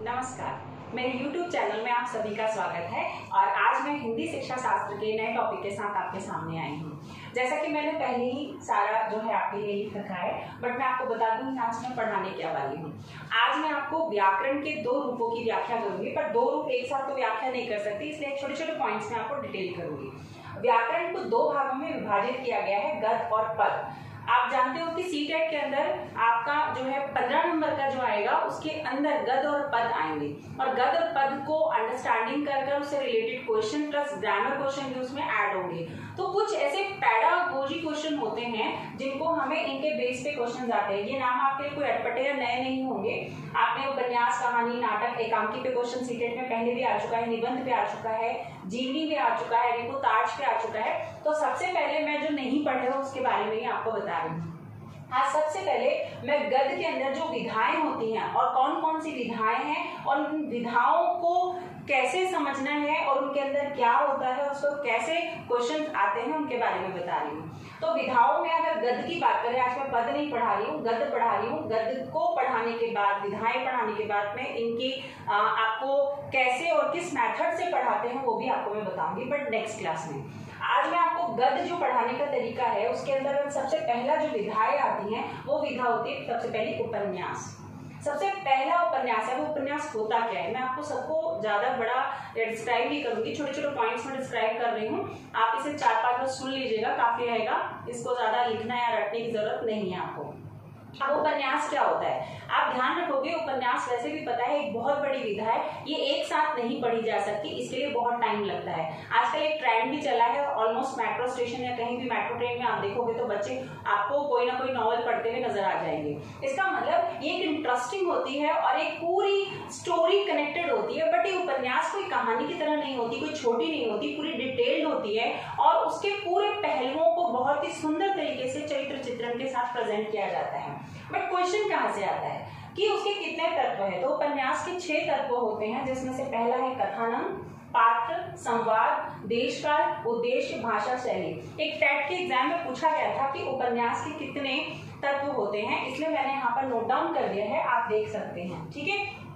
नमस्कार, मेरे YouTube channel में आप सभी का स्वागत है। और आज मैं हिंदी शिक्षा शास्त्र के नए टॉपिक के साथ आपके सामने आई हूँ। जैसा कि मैंने पहले ही सारा जो है आपके लिए लिख रखा है, बट मैं आपको बता दूं कि आज मैं पढ़ाने क्या वाली हूँ। आज मैं आपको व्याकरण के दो रूपों की व्याख्या करूंगी, पर दो रूप एक साथ तो व्याख्या नहीं कर सकती, इसलिए छोटे छोटे पॉइंट्स में आपको डिटेल करूंगी। व्याकरण को दो भागों में विभाजित किया गया है, गद्य और पद। आप जानते हो कि सीटेट के अंदर आपका जो है 15 नंबर का जो आएगा उसके अंदर गद्य और पद आएंगे, और गद्य और पद को अंडरस्टैंडिंग कर उससे related question plus grammar question भी उसमें ऐड होंगे। तो कुछ ऐसे पैडागोजी क्वेश्चन होते हैं जिनको हमें इनके बेस पे क्वेश्चन आते हैं। ये नाम आपके लिए कोई अटपटे या नए नहीं होंगे। आपने उपन्यास, कहानी, नाटक, एकांकी पे क्वेश्चन सीटेट में पहले भी आ चुका है, निबंध पे आ चुका है, जीवनी पे आ चुका है, रिपोर्टाज पे आ चुका है। तो सबसे पहले मैं जो नहीं पढ़े हो उसके बारे में ही आपको बता रही हूँ। आज सबसे पहले मैं गद्य के अंदर जो विधाएं होती हैं और कौन कौन सी विधाएं हैं और उन विधाओं को कैसे समझना है और उनके अंदर क्या होता है, उसको कैसे क्वेश्चन आते हैं, उनके बारे में बता रही हूँ। तो विधाओं में अगर गद्य की बात करें, आज मैं पद नहीं पढ़ा रही हूँ, गद्य पढ़ा रही हूँ। गद्य को पढ़ाने के बाद, विधाएं पढ़ाने के बाद में इनकी आपको कैसे और किस मेथड से पढ़ाते हैं वो भी आपको मैं बताऊंगी, बट नेक्स्ट क्लास में। आज मैं आपको गद्य जो पढ़ाने का तरीका है उसके अंदर सबसे पहला जो विधाएं आती हैं वो विधा होती है सबसे पहली उपन्यास। सबसे पहला उपन्यास है, वो उपन्यास होता क्या है मैं आपको सबको ज्यादा बड़ा डिस्क्राइब नहीं करूंगी, छोटे छोटे पॉइंट्स में डिस्क्राइब कर रही हूँ। आप इसे 4-5 बार सुन लीजिएगा, काफी रहेगा, इसको ज्यादा लिखना या रटने की जरूरत नहीं है आपको। अब उपन्यास क्या होता है आप ध्यान रखोगे। उपन्यास वैसे भी पता है एक बहुत बड़ी विधा है, ये एक साथ नहीं पढ़ी जा सकती, इसके लिए बहुत टाइम लगता है। आजकल एक ट्रेंड भी चला है, ऑलमोस्ट मेट्रो स्टेशन या कहीं भी मेट्रो ट्रेन में आप देखोगे तो बच्चे आपको कोई ना कोई नॉवल पढ़ते हुए नजर आ जाएंगे। इसका मतलब ये एक इंटरेस्टिंग होती है और एक पूरी स्टोरी कनेक्टेड होती है, बट ये उपन्यास कोई कहानी की तरह नहीं होती, कोई छोटी नहीं होती, पूरी डिटेल्ड होती है और उसके पूरे पहलुओं को बहुत ही सुंदर तरीके से चरित्र चित्रण के साथ प्रेजेंट किया जाता है। बट क्वेश्चन कहां से आता है कि उसके कितने तत्व हैं? तो उपन्यास के 6 तत्व होते हैं, जिसमें से पहला है कथानक, पात्र, संवाद, देशकाल, उद्देश्य, भाषा, शैली। एक टेट के एग्जाम में पूछा गया था कि उपन्यास के कितने तत्व होते हैं, इसलिए मैंने यहाँ पर नोट डाउन कर दिया है, आप देख सकते हैं। ठीक है,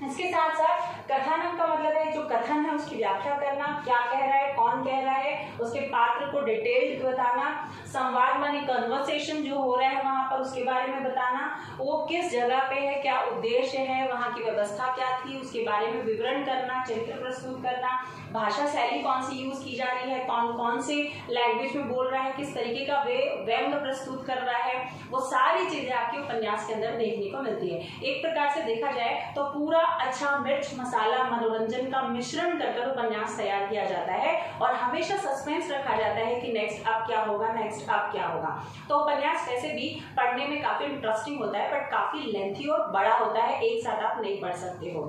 इसके साथ साथ कथानक का मतलब है जो कथन है उसकी व्याख्या करना, क्या कह रहा है, कौन कह रहा है, उसके पात्र को डिटेल्ड बताना। संवाद माने कन्वर्सेशन जो हो रहा है वहां पर, उसके बारे में बताना, वो किस जगह पे है, क्या उद्देश्य है, वहां की व्यवस्था क्या थी, उसके बारे में विवरण करना, चरित्र प्रस्तुत करना। भाषा शैली कौन सी यूज की जा रही है, कौन कौन से लैंग्वेज में बोल रहा है, किस तरीके का व्यंग प्रस्तुत कर रहा है, वो सारी चीजें आपके उपन्यास के अंदर देखने को मिलती है। एक प्रकार से देखा जाए तो पूरा अच्छा मिर्च मसाला मनोरंजन का मिश्रण कर उपन्यास तैयार किया जाता है और हमेशा सस्पेंस रखा जाता है कि नेक्स्ट अब क्या होगा, नेक्स्ट अब क्या होगा। तो उपन्यास वैसे भी पढ़ने में काफी इंटरेस्टिंग होता है, बट काफी लेंथी और बड़ा होता है, एक साथ आप नहीं पढ़ सकते हो।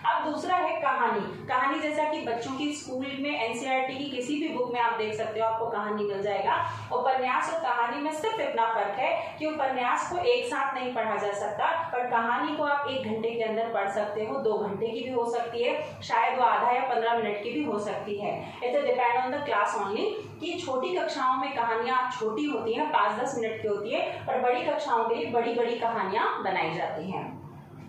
अब दूसरा है कहानी। कहानी जैसा कि बच्चों की स्कूल में एनसीईआरटी की किसी भी बुक में आप देख सकते हो, आपको कहानी मिल जाएगा। उपन्यास और कहानी में सिर्फ इतना फर्क है कि उपन्यास को एक साथ नहीं पढ़ा जा सकता, पर कहानी को आप 1 घंटे के अंदर पढ़ सकते हो, 2 घंटे की भी हो सकती है, शायद वो आधा या 15 मिनट की भी हो सकती है। It depend on the class only कि छोटी कक्षाओं में कहानियां छोटी होती हैं, 5-10 मिनट की होती है, पर बड़ी कक्षाओं के लिए बड़ी बड़ी कहानियां बनाई जाती हैं।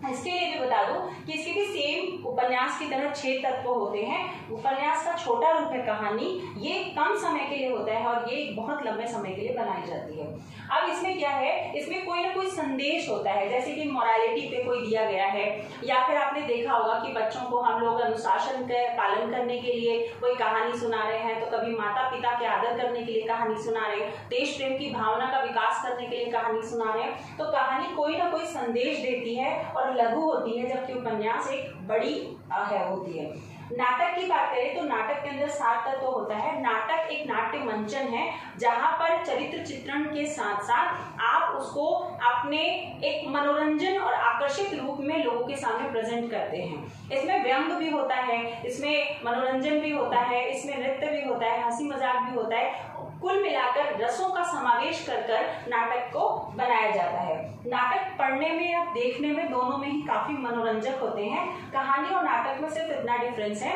इसके लिए भी बता दूं कि इसके भी सेम उपन्यास की तरह 6 तत्व होते हैं। उपन्यास का छोटा रूप है कहानी, ये कम समय के लिए होता है और ये बहुत लंबे समय के लिए बनाई जाती है। अब इसमें क्या है, इसमें कोई ना कोई संदेश होता है, जैसे कि मोरालिटी पे कोई दिया गया है, या फिर आपने देखा होगा कि बच्चों को हम लोग अनुशासन का पालन करने के लिए कोई कहानी सुना रहे हैं, तो कभी माता पिता के आदर करने के लिए कहानी सुना रहे हैं, देश प्रेम की भावना का विकास करने के लिए कहानी सुना रहे हैं। तो कहानी कोई ना कोई संदेश देती है और लघु होती है, जबकि उपन्यास एक बड़ी होती है। नाटक की बात करें तो नाटक के अंदर 7 तत्व होता है। नाटक एक नाट्य मंचन है जहां पर चरित्र चित्रण के साथ साथ आप उसको अपने एक मनोरंजन और आकर्षित रूप में लोगों के सामने प्रेजेंट करते हैं। इसमें व्यंग भी होता है, इसमें मनोरंजन भी होता है, इसमें नृत्य भी होता है, हंसी मजाक भी होता है, कुल मिलाकर रसों का समावेश कर नाटक को बनाया जाता है। नाटक पढ़ने में या देखने में दोनों में ही काफी मनोरंजक होते हैं। कहानी और नाटक में सिर्फ इतना डिफरेंस है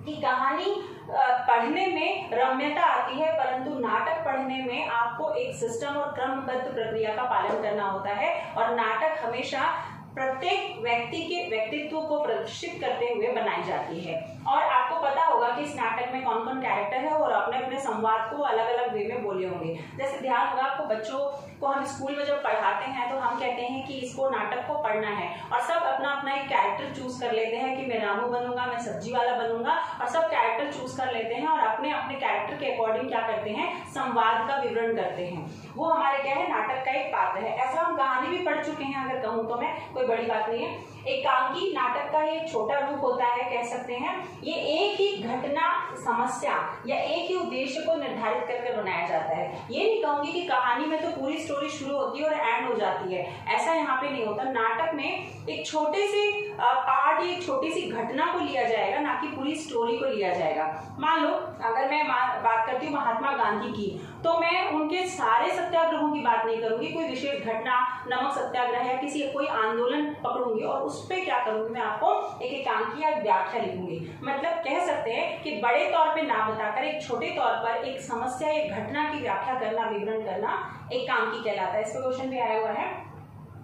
कि कहानी पढ़ने में रम्यता आती है, परंतु नाटक पढ़ने में आपको एक सिस्टम और क्रमबद्ध प्रक्रिया का पालन करना होता है और नाटक हमेशा प्रत्येक व्यक्ति के व्यक्तित्व को प्रदर्शित करते हुए बनाई जाती है। और आपको पता होगा कि इस नाटक में कौन कौन कैरेक्टर है और अपने अपने संवाद को अलग अलग वे में बोले होंगे। जैसे ध्यान होगा आपको, बच्चों को हम स्कूल में जब पढ़ाते हैं तो हम कहते हैं कि इसको नाटक को पढ़ना है और सब अपना अपना एक कैरेक्टर चूज कर लेते हैं कि मैं रामू बनूंगा, मैं सब्जी वाला बनूंगा, और सब कैरेक्टर चूज कर लेते हैं और अपने अपने कैरेक्टर के अकॉर्डिंग क्या करते हैं, संवाद का विवरण करते हैं। वो हमारे क्या है, नाटक का एक पात्र है। ऐसा हम कहानी भी पढ़ चुके हैं, अगर कहूँ तो मैं, कोई बड़ी बात नहीं है। एकांकी नाटक का ये छोटा रूप होता है, कह सकते हैं। ये एक ही घटना, समस्या या एक ही उद्देश्य को निर्धारित करके बनाया जाता है। ये नहीं कहूंगी कि कहानी में तो पूरी स्टोरी शुरू होती है और एंड हो जाती है, ऐसा यहाँ पे नहीं होता। नाटक में एक छोटे से पार्ट, एक छोटी सी घटना को लिया जाएगा, ना कि पूरी स्टोरी को लिया जाएगा। मान लो अगर मैं बात करती हूँ महात्मा गांधी की, तो मैं उनके सारे सत्याग्रहों की बात नहीं करूंगी, कोई विशेष घटना, नमक सत्याग्रह या कोई आंदोलन पकड़ूंगी और उस पे क्या करूंगी, मैं आपको एक एकांकी या व्याख्या लिखूंगी। मतलब कह सकते हैं कि बड़े तौर पे ना बताकर एक छोटे तौर पर एक समस्या, एक घटना की व्याख्या करना, विवरण करना एकांकी कहलाता है। इसका क्वेश्चन भी आया हुआ है।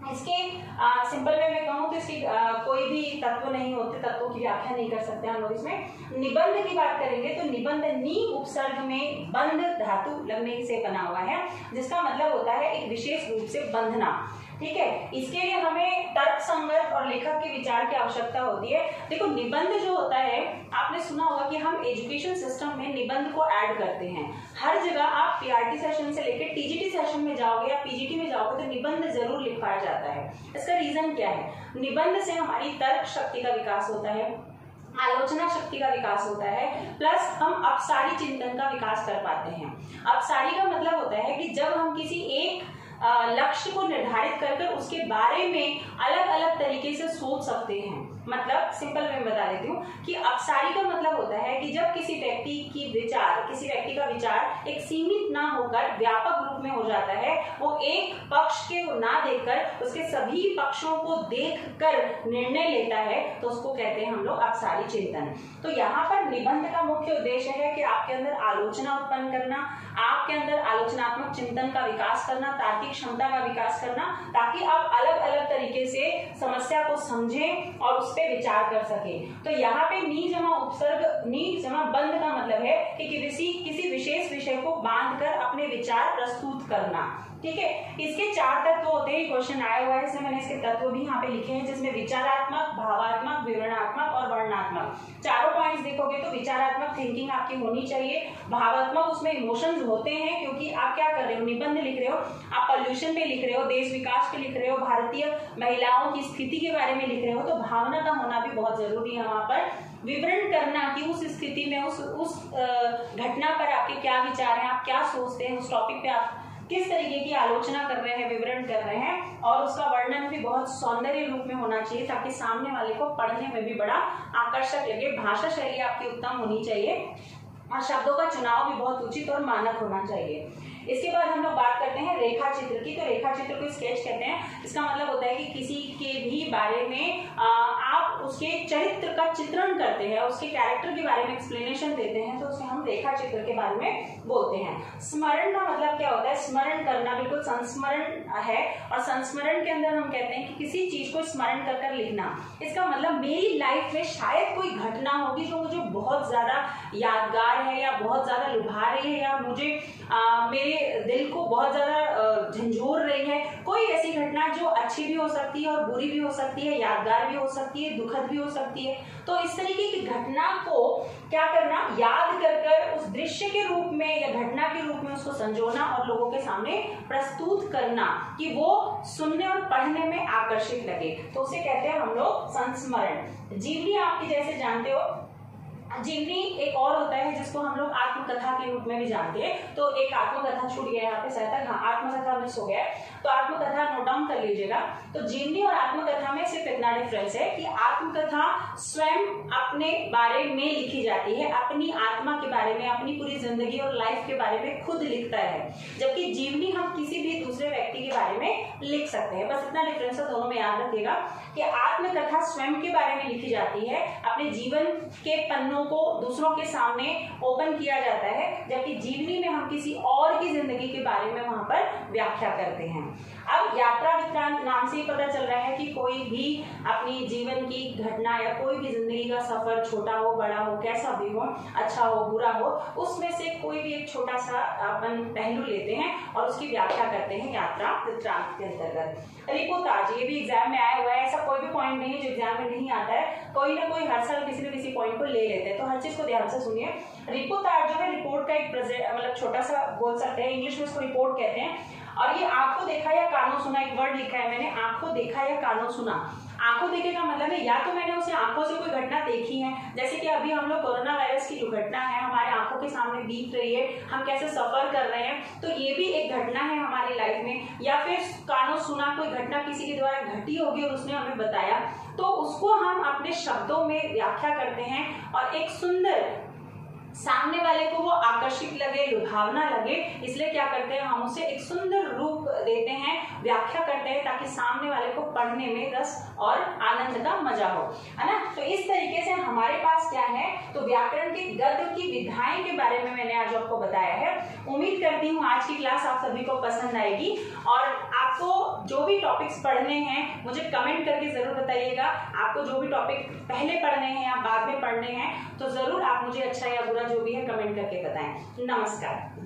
इसके सिंपल वे में कहूँ तो इसकी कोई भी तत्व नहीं होते, तत्वों की व्याख्या नहीं कर सकते हम लोग। इसमें निबंध की बात करेंगे तो निबंध नी उपसर्ग में बंध धातु लगने से बना हुआ है, जिसका मतलब होता है एक विशेष रूप से बंधना। ठीक है, इसके लिए हमें तर्क संगत और लेखक के विचार की आवश्यकता होती है। देखो, निबंध जो होता है, आपने सुना होगा कि हम एजुकेशन सिस्टम में निबंध को ऐड करते हैं। हर जगह आप पीआरटी सेशन से लेकर टीजीटी सेशन में जाओगे या पीजीटी में जाओगे तो निबंध जरूर लिखवाया जाता है। इसका रीजन क्या है? निबंध से हमारी तर्क शक्ति का विकास होता है, आलोचना शक्ति का विकास होता है, प्लस हम अपसारी चिंतन का विकास कर पाते हैं। अपसारी का मतलब होता है कि जब हम किसी एक लक्ष्य को निर्धारित कर उसके बारे में अलग अलग तरीके से सोच सकते हैं। मतलब सिंपल में बता देती हूँ कि अपसारी का मतलब होता है कि जब किसी व्यक्ति का विचार एक सीमित ना होकर व्यापक रूप में हो जाता है, वो एक पक्ष के ना देखकर उसके सभी पक्षों को देखकर निर्णय लेता है, तो उसको कहते हैं हम लोग अपसारी चिंतन। तो यहाँ पर निबंध का मुख्य उद्देश्य है कि आपके अंदर आलोचना उत्पन्न करना, आपके अंदर आलोचनात्मक चिंतन का विकास करना, तार्किक क्षमता का विकास करना, ताकि आप अलग अलग तरीके से समस्या को समझें और उस पे विचार कर सके। तो यहाँ पे नी जमा उपसर्ग, नी जमा बंध का मतलब है कि किसी विशेष विषय को बांधकर अपने विचार प्रस्तुत करना। ठीक है, इसके 4 तत्व होते हैं। क्वेश्चन आया हुआ है, इसमें मैंने इसके तत्व भी यहाँ पे लिखे हैं, जिसमें विचारात्मक, भावात्मक, विवरणात्मक और वर्णनात्मक। चारों पॉइंट्स देखोगे तो विचारात्मक थिंकिंग आपकी होनी चाहिए, भावात्मक उसमें इमोशंस होते हैं, क्योंकि आप क्या कर रहे हो, निबंध लिख रहे हो, आप पॉल्यूशन पे लिख रहे हो, देश विकास पे लिख रहे हो, भारतीय महिलाओं की स्थिति के बारे में लिख रहे हो, तो भावना का होना भी बहुत जरूरी है। वहां पर विवरण करना कि उस स्थिति में उस घटना पर आपके क्या विचार हैं, आप क्या सोचते हैं, उस टॉपिक पे आप किस तरीके की आलोचना कर रहे हैं, विवरण कर रहे हैं, और उसका वर्णन भी बहुत सौंदर्य रूप में होना चाहिए, ताकि सामने वाले को पढ़ने में भी बड़ा आकर्षक लगे। भाषा शैली आपकी उत्तम होनी चाहिए और शब्दों का चुनाव भी बहुत उचित और मानक होना चाहिए। इसके बाद हम लोग बात करते हैं रेखा चित्र की। तो रेखा चित्र को स्केच कहते हैं। इसका मतलब होता है कि किसी के भी बारे में आप उसके चरित्र का चित्रण करते हैं, उसके कैरेक्टर के बारे में एक्सप्लेनेशन देते हैं, तो उसे हम रेखा चित्र के बारे में बोलते हैं। स्मरण का मतलब क्या होता है? स्मरण करना, बिल्कुल संस्मरण है, और संस्मरण के अंदर हम कहते हैं कि किसी चीज को स्मरण कर लिखना। इसका मतलब मेरी लाइफ में शायद कोई घटना होगी जो मुझे बहुत ज्यादा यादगार है या बहुत ज्यादा लुभा रही है या मुझे मेरे दिल को बहुत ज्यादा झंझोर रही है। कोई ऐसी घटना जो अच्छी भी हो सकती है और बुरी भी हो सकती है, यादगार भी हो सकती है, दुखद भी हो सकती है। तो इस तरीके की घटना को क्या करना, याद कर उस दृश्य के रूप में या घटना के रूप में उसको संजोना और लोगों के सामने प्रस्तुत करना कि वो सुनने और पढ़ने में आकर्षित लगे, तो उसे कहते हैं हम लोग संस्मरण। जीवनी आपकी जैसे जानते हो, जीवनी एक और होता है जिसको हम लोग आत्मकथा के रूप में भी जानते हैं। तो एक आत्मकथा छूट गया यहाँ पे शायद, हाँ आत्मकथा मिस हो गया है, तो आत्मकथा नोट डाउन कर लीजिएगा। तो जीवनी और आत्मकथा में सिर्फ इतना डिफरेंस है कि आत्मकथा स्वयं अपने बारे में लिखी जाती है, अपनी आत्मा के बारे में, अपनी पूरी जिंदगी और लाइफ के बारे में खुद लिखता है, जबकि जीवनी हम किसी भी दूसरे व्यक्ति के बारे में लिख सकते हैं। बस इतना डिफरेंस है, दोनों में याद रखिएगा कि आत्मकथा स्वयं के बारे में लिखी जाती है, अपने जीवन के पन्नों को दूसरों के सामने ओपन किया जाता है, जबकि जीवनी में हम किसी और की जिंदगी के बारे में वहां पर व्याख्या करते हैं। अब यात्रा वृत्तांत नाम से ही पता चल रहा है कि कोई भी अपनी जीवन की घटना या कोई भी जिंदगी का सफर, छोटा हो बड़ा हो कैसा भी हो, अच्छा हो बुरा हो, उसमें से कोई भी एक छोटा सा अपन पहलू लेते हैं और उसकी व्याख्या करते हैं यात्रा वृत्तांत के अंतर्गत। रिपोर्टाज, ये भी एग्जाम में आया हुआ है, ऐसा कोई भी पॉइंट नहीं है जो एग्जाम में नहीं आता है, कोई ना कोई हर साल किसी न किसी पॉइंट को ले लेते हैं, तो हर चीज को ध्यान से सुनिए। रिपोर्टाज जो है रिपोर्ट का एक मतलब छोटा सा बोल सकते हैं, इंग्लिश में इसको रिपोर्ट कहते हैं। और ये आंखों देखा या कानों सुना, एक वर्ड लिखा है मैंने, आंखों देखा या कानों सुना। आंखों देखे का मतलब है या तो मैंने उसे आंखों से कोई घटना देखी है, जैसे कि अभी हम लोग कोरोना वायरस की जो घटना है हमारे आंखों के सामने बीत रही है, हम कैसे सफर कर रहे हैं, तो ये भी एक घटना है हमारी लाइफ में। या फिर कानों सुना, कोई घटना किसी के द्वारा घटी होगी और उसने हमें बताया, तो उसको हम अपने शब्दों में व्याख्या करते हैं और एक सुंदर, सामने वाले को वो आकर्षित लगे, लुभावना लगे, इसलिए क्या करते हैं हम उसे एक सुंदर रूप देते हैं, व्याख्या करते हैं, ताकि सामने वाले को पढ़ने में रस और आनंद का मजा हो, है ना। तो इस तरीके से हमारे पास क्या है, तो व्याकरण के गद्य की विधाएं के बारे में मैंने आज आपको बताया है। उम्मीद करती हूँ आज की क्लास आप सभी को पसंद आएगी और आपको जो भी टॉपिक्स पढ़ने हैं मुझे कमेंट करके जरूर बताइएगा। आपको जो भी टॉपिक पहले पढ़ने हैं या बाद में पढ़ने हैं, तो जरूर आप मुझे अच्छा या बुरा जो भी है कमेंट करके बताएं। नमस्कार।